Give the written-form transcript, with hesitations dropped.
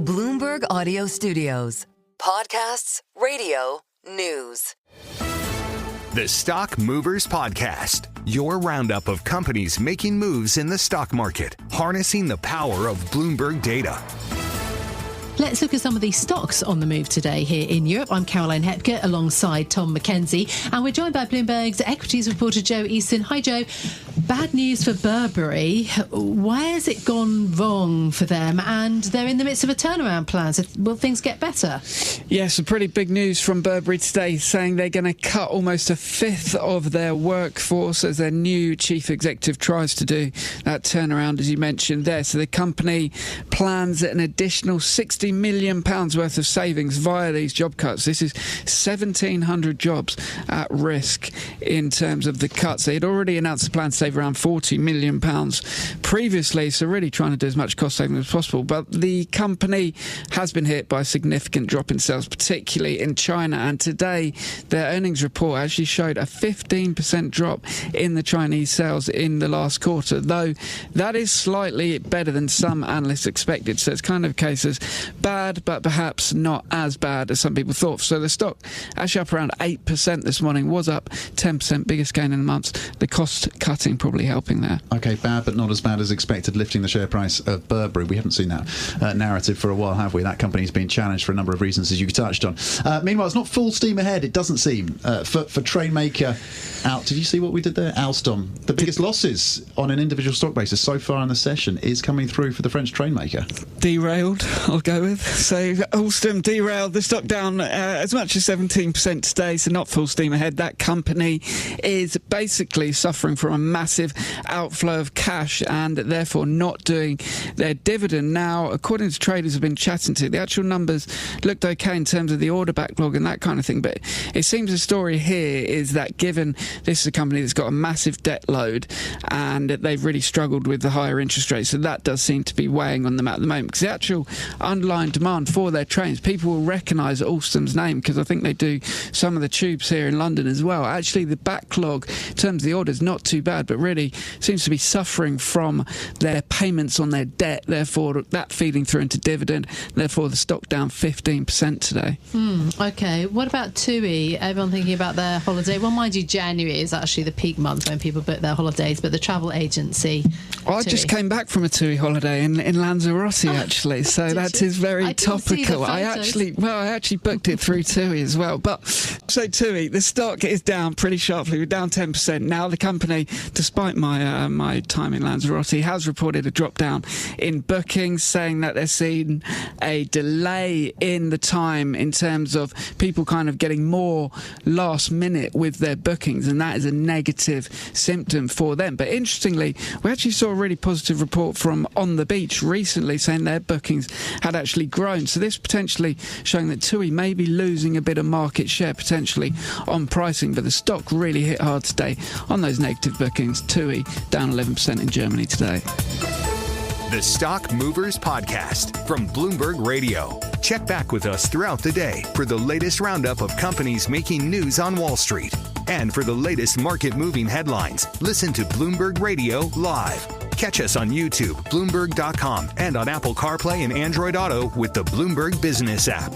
Bloomberg Audio Studios. Podcasts, radio, news. The Stock Movers Podcast, your roundup of companies making moves in the stock market, harnessing the power of Bloomberg data. Let's look at some of these stocks on the move today here in Europe. I'm Caroline Hepker alongside Tom McKenzie, and we're joined by Bloomberg's equities reporter Joe Easton. Hi, Joe. Bad news for Burberry. Why has it gone wrong for them? And they're in the midst of a turnaround plan. So will things get better? Yes, some pretty big news from Burberry today, saying they're going to cut almost a fifth of their workforce as their new chief executive tries to do that turnaround, as you mentioned there. So the company plans an additional £60 million worth of savings via these job cuts. This is 1,700 jobs at risk in terms of the cuts. They had already announced a plan to save around £40 million previously, so really trying to do as much cost saving as possible. But the company has been hit by a significant drop in sales, particularly in China. And today, their earnings report actually showed a 15% drop in the Chinese sales in the last quarter, though that is slightly better than some analysts expected. So it's kind of a case as bad, but perhaps not as bad as some people thought. So the stock actually up around 8% this morning, was up 10%, biggest gain in the month. The cost cutting probably helping there. Okay, bad but not as bad as expected, lifting the share price of Burberry. We haven't seen that narrative for a while, have we? That company's been challenged for a number of reasons, as you touched on. Meanwhile, it's not full steam ahead, it doesn't seem, for Trainmaker out. Did you see what we did there? Alstom. The biggest losses on an individual stock basis so far in the session is coming through for the French Trainmaker. Derailed, I'll go with. So Alstom derailed, the stock down as much as 17% today, so not full steam ahead. That company is basically suffering from a massive outflow of cash and therefore not doing their dividend. Now, according to traders I've been chatting to, the actual numbers looked okay in terms of the order backlog and that kind of thing, but it seems the story here is that given this is a company that's got a massive debt load and they've really struggled with the higher interest rates, so that does seem to be weighing on them at the moment, because the actual underlying demand for their trains, people will recognise Alstom's name because I think they do some of the tubes here in London as well. Actually, the backlog in terms of the orders not too bad, but really seems to be suffering from their payments on their debt, therefore that feeding through into dividend, therefore the stock down 15% today. Okay, what about TUI? Everyone thinking about their holiday. Well, mind you, January is actually the peak month when people book their holidays, but the travel agency I just came back from a TUI holiday in Lanzarote, actually, so that is very topical. I actually booked it through TUI as well. But so TUI, the stock is down pretty sharply. We're down 10%. Now the company, despite my time in Lanzarote, has reported a drop down in bookings, saying that they're seeing a delay in the time in terms of people kind of getting more last minute with their bookings, and that is a negative symptom for them. But interestingly, we actually saw a really positive report from On the Beach recently saying their bookings had actually grown. So this potentially showing that TUI may be losing a bit of market share potentially on pricing, but the stock really hit hard today on those negative bookings. TUI down 11% in Germany today. The Stock Movers Podcast from Bloomberg Radio. Check back with us throughout the day for the latest roundup of companies making news on Wall Street. And for the latest market-moving headlines, listen to Bloomberg Radio live. Catch us on YouTube, Bloomberg.com, and on Apple CarPlay and Android Auto with the Bloomberg Business app.